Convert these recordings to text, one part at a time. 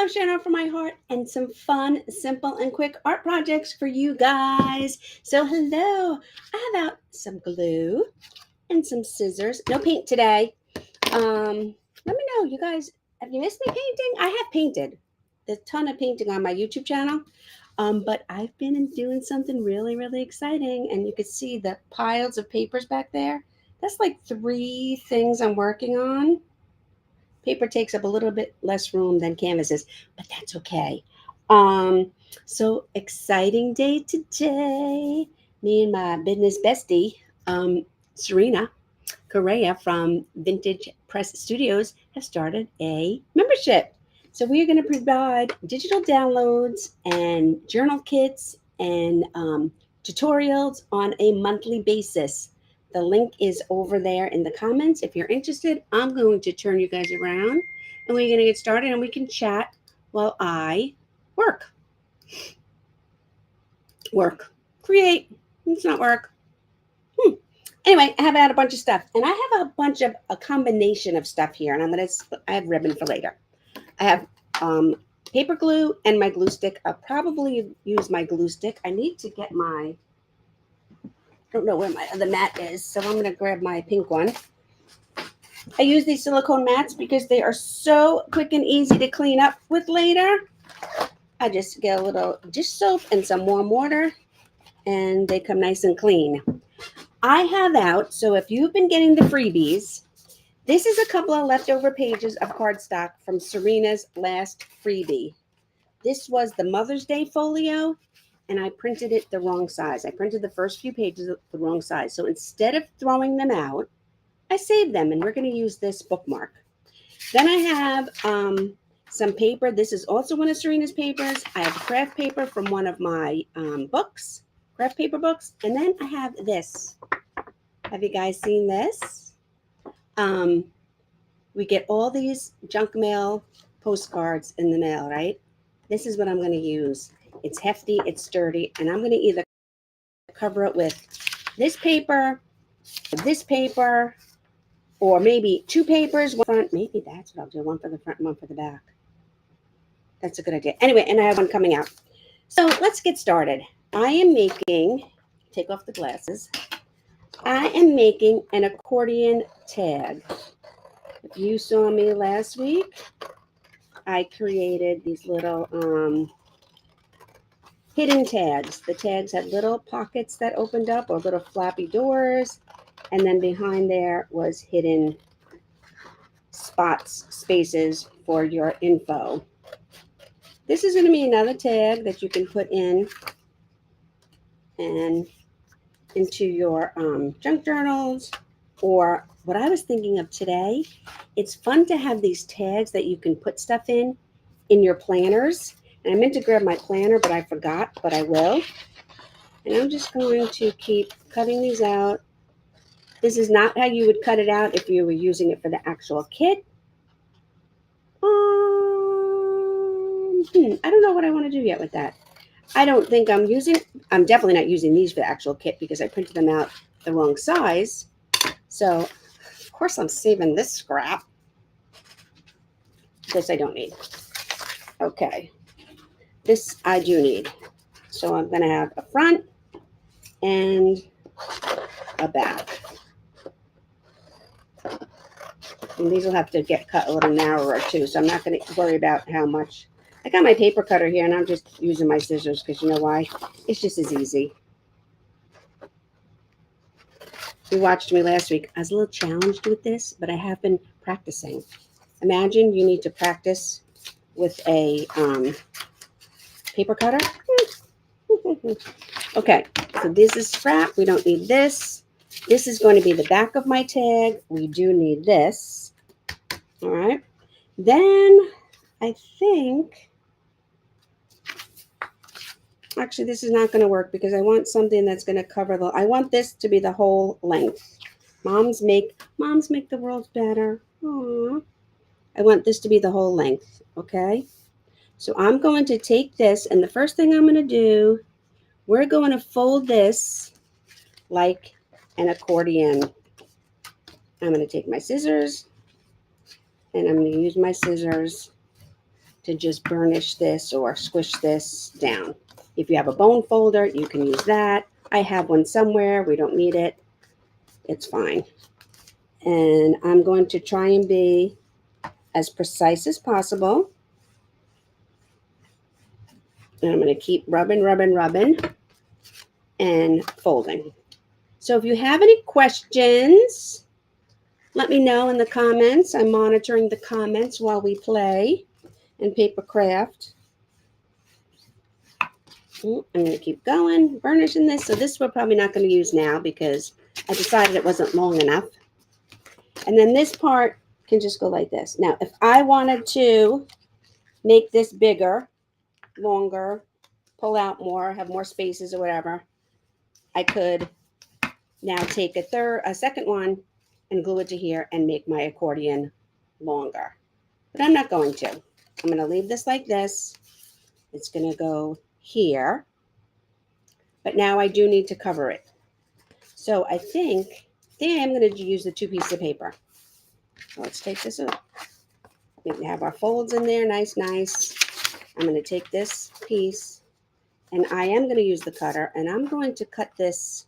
love sharing out from my heart and some fun, simple, and quick art projects for you guys. So hello, I have out some glue and some scissors. No paint today. Let me know, you guys, have you missed me painting? I have painted a ton of painting on my YouTube channel. But I've been doing something really, really exciting, and you can see the piles of papers back there. That's like 3 things I'm working on. Paper takes up a little bit less room than canvases, but that's okay. Um, so exciting day today. Me and my business bestie, Serena Correa from Vintage Press Studios have started a membership. So we are going to provide digital downloads and journal kits and tutorials on a monthly basis. The link is over there in the comments. If you're interested, I'm going to turn you guys around and we're going to get started and we can chat while I work. Create. It's not work. Anyway, I have had a bunch of stuff, and I have a combination of stuff here, and I have ribbon for later. I have paper glue and my glue stick. I'll probably use my glue stick. I need to get I don't know where my other mat is, so I'm going to grab my pink one. I use these silicone mats because they are so quick and easy to clean up with later. I just get a little dish soap and some warm water, and they come nice and clean. I have out, so if you've been getting the freebies, this is a couple of leftover pages of cardstock from Serena's last freebie. This was the Mother's Day folio, and I printed it the wrong size. I printed the first few pages the wrong size. So instead of throwing them out, I saved them, and we're going to use this bookmark. Then I have some paper. This is also one of Serena's papers. I have craft paper from one of my books, craft paper books, and then I have this. Have you guys seen this? We get all these junk mail postcards in the mail, right? This is what I'm going to use. It's hefty, it's sturdy, and I'm going to either cover it with this paper, or maybe 2 papers, one front. Maybe that's what I'll do, one for the front and one for the back. That's a good idea. Anyway, and I have one coming out. So let's get started. I am making, take off the glasses. I am making an accordion tag. If you saw me last week, I created these little hidden tags. The tags had little pockets that opened up or little flappy doors. And then behind there was hidden spaces for your info. This is going to be another tag that you can put in and into your junk journals, or what I was thinking of today, it's fun to have these tags that you can put stuff in your planners. And I meant to grab my planner, but I forgot, but I will. And I'm just going to keep cutting these out. This is not how you would cut it out if you were using it for the actual kit. I don't know what I want to do yet with that. I don't think I'm definitely not using these for the actual kit because I printed them out the wrong size. So, of course, I'm saving this scrap. This I don't need. Okay. This I do need. So I'm going to have a front and a back. And these will have to get cut a little narrower too. So I'm not going to worry about how much. I got my paper cutter here and I'm just using my scissors because you know why? It's just as easy. You watched me last week. I was a little challenged with this, but I have been practicing. Imagine you need to practice with a paper cutter. Okay, so this is scrap. We don't need this. This is going to be the back of my tag. We do need this. All right. Then I think, actually, this is not going to work because I want something that's going to cover I want this to be the whole length. Moms make the world better. Aww. I want this to be the whole length. Okay. So I'm going to take this, and the first thing I'm going to do, we're going to fold this like an accordion. I'm going to take my scissors, and I'm going to use my scissors to just burnish this or squish this down. If you have a bone folder, you can use that. I have one somewhere. We don't need it. It's fine. And I'm going to try and be as precise as possible. And I'm going to keep rubbing and folding. So if you have any questions, let me know in the comments. I'm monitoring the comments while we play and paper craft. I'm going to keep going, burnishing this. So this we're probably not going to use now because I decided it wasn't long enough. And then this part can just go like this. Now, if I wanted to make this bigger, longer, pull out more, have more spaces or whatever, I could now take a second one and glue it to here and make my accordion longer. But I'm not going to. I'm going to leave this like this. It's going to go here. But now I do need to cover it. So I think I'm going to use the 2 pieces of paper. So let's take this out. We can have our folds in there. Nice. I'm going to take this piece and I am going to use the cutter and I'm going to cut this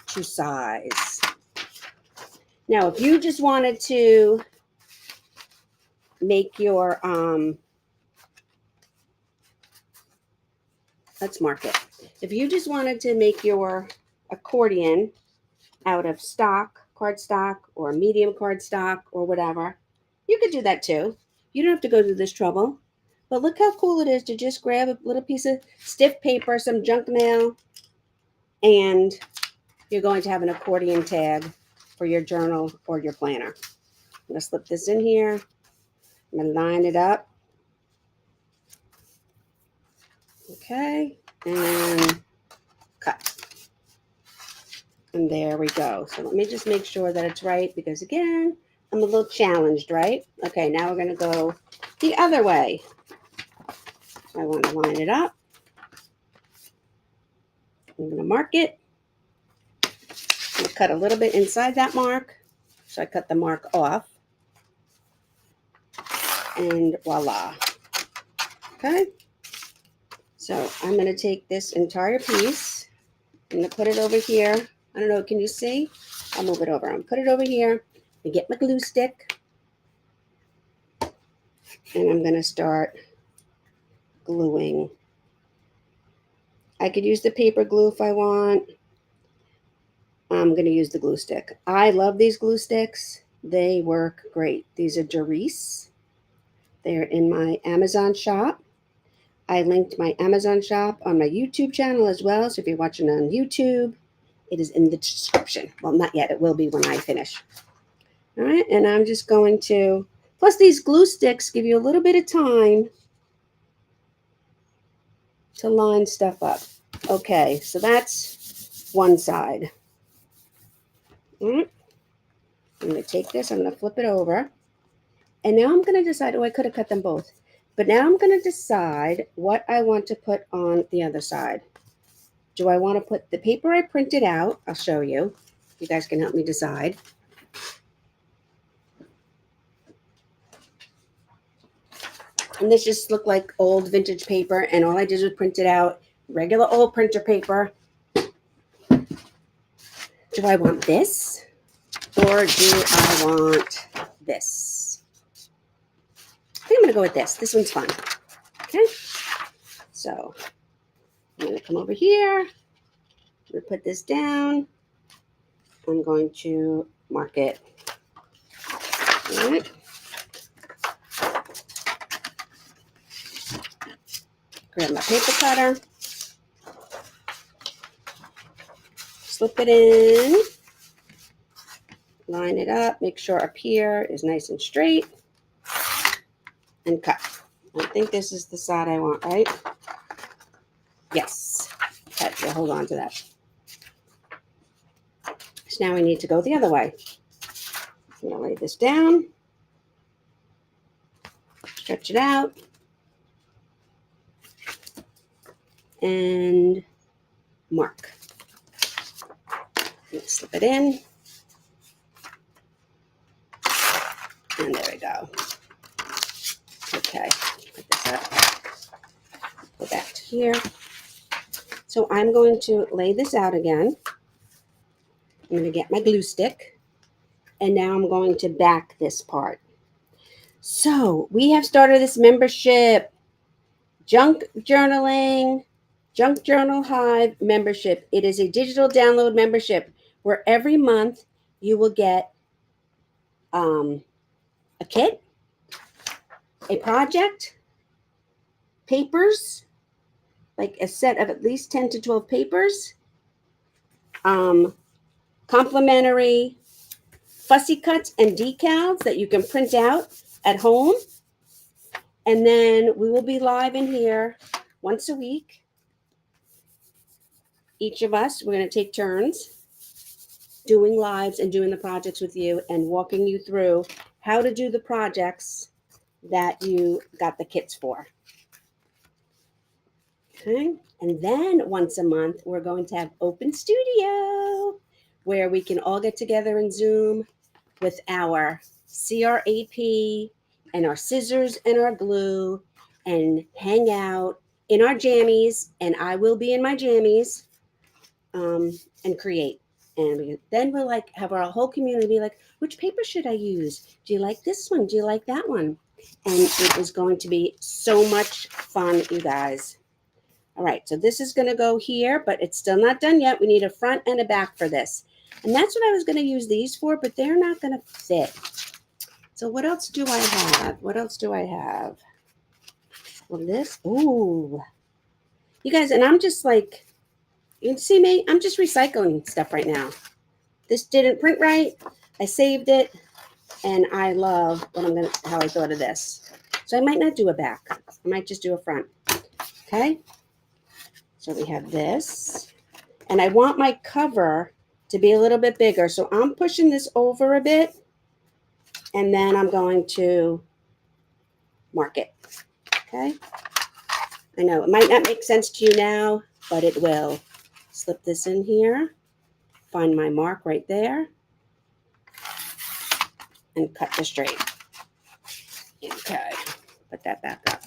to size. Now, if you just wanted to make your, let's mark it. If you just wanted to make your accordion out of cardstock or medium cardstock or whatever, you could do that too. You don't have to go through this trouble. But look how cool it is to just grab a little piece of stiff paper, some junk mail, and you're going to have an accordion tag for your journal or your planner. I'm going to slip this in here. I'm going to line it up. Okay, and cut. And there we go. So let me just make sure that it's right because, again, I'm a little challenged, right? Okay, now we're going to go the other way. I want to line it up. I'm going to mark it. I'm going to cut a little bit inside that mark. So I cut the mark off. And voila. Okay. So I'm going to take this entire piece. I'm going to put it over here. I don't know. Can you see? I'll move it over. I'm going to put it over here and get my glue stick. And I'm going to start gluing. I could use the paper glue if I want. I'm going to use the glue stick. I love these glue sticks. They work great. These are Doris. They're in my Amazon shop. I linked my Amazon shop on my YouTube channel as well. So if you're watching on YouTube, it is in the description. Well, not yet. It will be when I finish. All right. And I'm just going to, plus these glue sticks give you a little bit of time to line stuff up. Okay. So that's one side. All right. I'm going to take this. I'm going to flip it over. And now I'm going to decide, oh, I could have cut them both. But now I'm going to decide what I want to put on the other side. Do I want to put the paper I printed out? I'll show you. You guys can help me decide. And this just looked like old vintage paper. And all I did was print it out. Regular old printer paper. Do I want this? Or do I want this? I think I'm going to go with this. This one's fun. Okay. So I'm going to come over here. I'm going to put this down. I'm going to mark it. All right. Grab my paper cutter. Slip it in. Line it up. Make sure up here is nice and straight. And cut. I think this is the side I want, right? Yes. Okay, so hold on to that. So now we need to go the other way. I'm going to lay this down. Stretch it out. And mark. Slip it in. And there we go. Okay, put this that. Go back to here. So I'm going to lay this out again. I'm going to get my glue stick. And now I'm going to back this part. So we have started this membership, Junk Journaling, Junk Journal Hive membership. It is a digital download membership where every month you will get a kit, a project, papers, like a set of at least 10 to 12 papers, complimentary fussy cuts and decals that you can print out at home. And then we will be live in here once a week. Each of us, we're going to take turns doing lives and doing the projects with you and walking you through how to do the projects that you got the kits for. Okay. And then once a month, we're going to have Open Studio where we can all get together in Zoom with our CRAP and our scissors and our glue and hang out in our jammies. And I will be in my jammies and create. And then we'll like have our whole community like, which paper should I use? Do you like this one? Do you like that one? And it is going to be so much fun, you guys. All right, so this is going to go here, but it's still not done yet. We need a front and a back for this. And that's what I was going to use these for, but they're not going to fit. So what else do I have? What else do I have? Well, this, ooh. You guys, and I'm just like, you can see me? I'm just recycling stuff right now. This didn't print right. I saved it, and I love how I thought of this. So I might not do a back. I might just do a front. Okay? So we have this, and I want my cover to be a little bit bigger. So I'm pushing this over a bit, and then I'm going to mark it. Okay? I know it might not make sense to you now, but it will. Slip this in here, find my mark right there, and cut the straight. Okay, put that back up.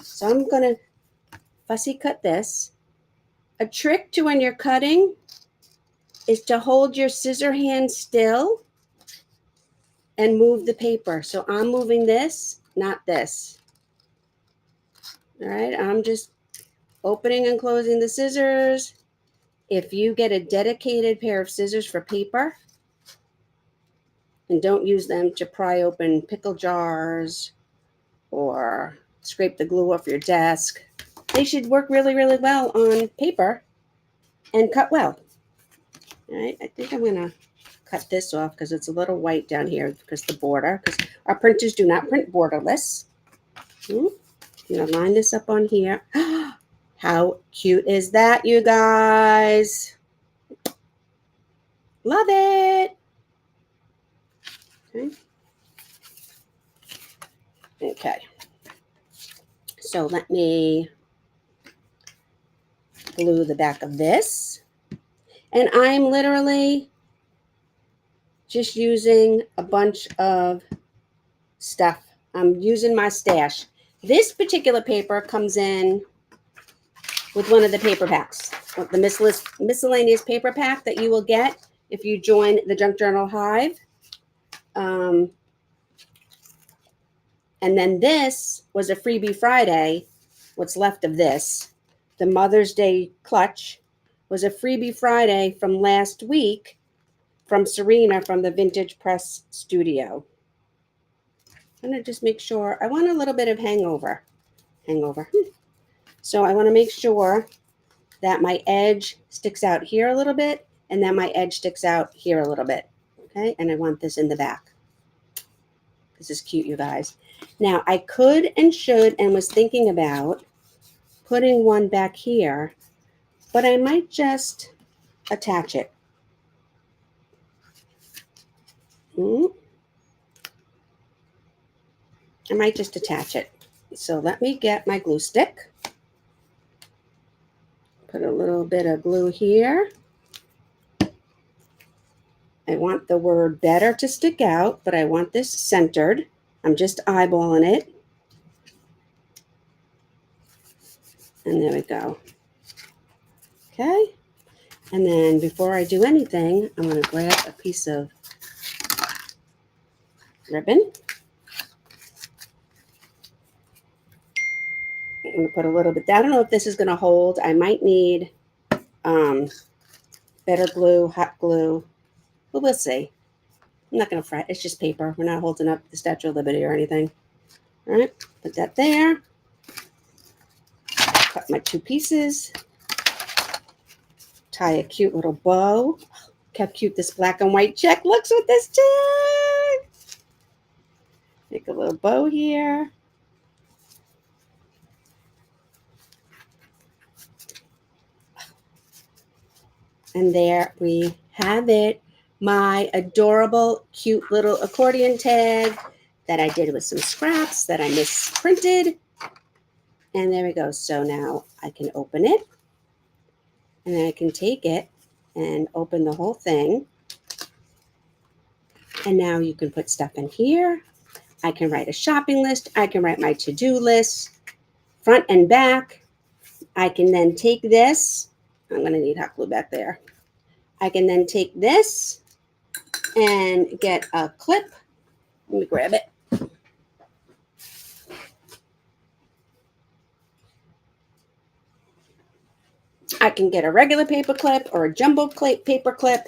So I'm going to fussy cut this. A trick to when you're cutting is to hold your scissor hand still and move the paper. So I'm moving this, not this. All right, I'm just opening and closing the scissors. If you get a dedicated pair of scissors for paper and don't use them to pry open pickle jars or scrape the glue off your desk, they should work really, really well on paper and cut well. All right, I think I'm going to cut this off because it's a little white down here because the border, because our printers do not print borderless. I'm going to line this up on here. How cute is that, you guys? Love it. Okay. So let me glue the back of this. And I'm literally just using a bunch of stuff. I'm using my stash. This particular paper comes in with one of the paper packs, the miscellaneous paper pack that you will get if you join the Junk Journal Hive. And then this was a freebie Friday, what's left of this. The Mother's Day clutch was a freebie Friday from last week from Serena from the Vintage Press Studio. I'm going to just make sure. I want a little bit of hangover. So I want to make sure that my edge sticks out here a little bit and that my edge sticks out here a little bit. Okay, and I want this in the back. This is cute, you guys. Now, I could and should and was thinking about putting one back here, but I might just attach it. I might just attach it. So let me get my glue stick. Put a little bit of glue here. I want the word better to stick out, but I want this centered. I'm just eyeballing it. And there we go. Okay. And then before I do anything, I'm going to grab a piece of ribbon. I'm going to put a little bit. I don't know if this is going to hold. I might need better glue, hot glue. But we'll see. I'm not going to fret. It's just paper. We're not holding up the Statue of Liberty or anything. All right. Put that there. Cut my 2 pieces. Tie a cute little bow. Look how cute this black and white check looks with this tag. Make a little bow here. And there we have it. My adorable, cute little accordion tag that I did with some scraps that I misprinted. And there we go. So now I can open it. And then I can take it and open the whole thing. And now you can put stuff in here. I can write a shopping list. I can write my to-do list, front and back. I can then take this. I'm going to need hot glue back there. I can then take this and get a clip. Let me grab it. I can get a regular paper clip or a jumbo paper clip.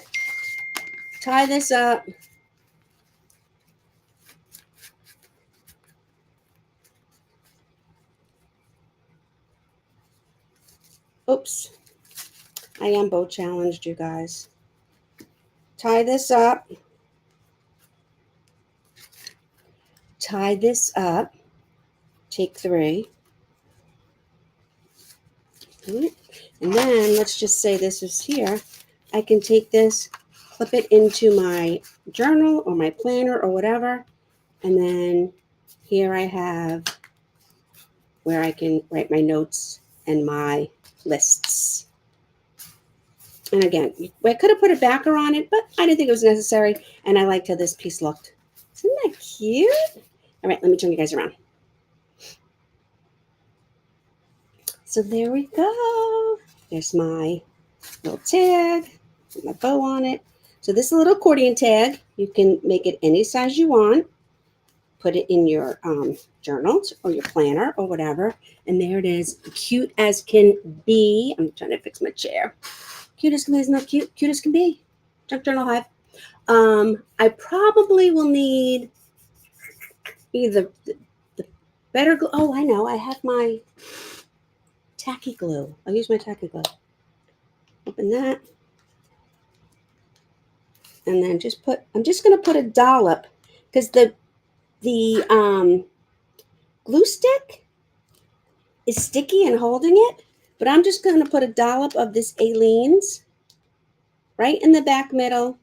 Tie this up. Oops. I am bow challenged, you guys. Tie this up. Tie this up. Take 3. And then let's just say this is here. I can take this, clip it into my journal or my planner or whatever. And then here I have where I can write my notes and my lists. And again, I could have put a backer on it, but I didn't think it was necessary. And I liked how this piece looked. Isn't that cute? All right, let me turn you guys around. So there we go. There's my little tag with my bow on it. So this little accordion tag, you can make it any size you want. Put it in your journals or your planner or whatever. And there it is, cute as can be. I'm trying to fix my chair. Cute as can be, isn't that cute? Cute as can be. Junk Journal Hive. I probably will need either the better glue. Oh, I know. I have my tacky glue. I'll use my tacky glue. Open that. And then just put, I'm just going to put a dollop because the glue stick is sticky and holding it, but I'm just going to put a dollop of this Aleene's right in the back middle.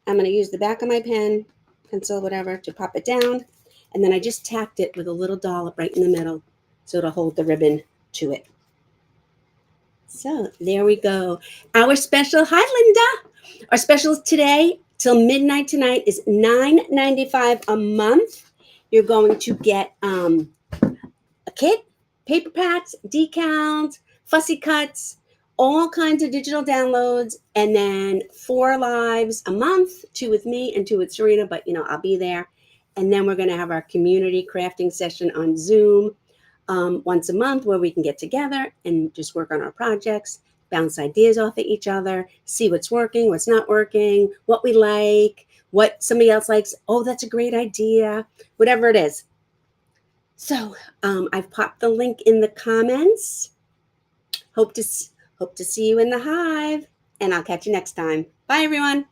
I'm going to use the back of my pen, pencil, whatever, to pop it down. And then I just tacked it with a little dollop right in the middle so it'll hold the ribbon to it. So there we go. Our special, hi Linda. Our special today till midnight tonight is $9.95 a month. You're going to get a kit, paper packs, decals, fussy cuts, all kinds of digital downloads, and then 4 lives a month, 2 with me and 2 with Serena, but you know, I'll be there. And then we're going to have our community crafting session on Zoom once a month where we can get together and just work on our projects, bounce ideas off of each other, see what's working, what's not working, what we like, what somebody else likes. Oh, that's a great idea, whatever it is. So I've popped the link in the comments. Hope to see you in the hive, and I'll catch you next time. Bye, everyone.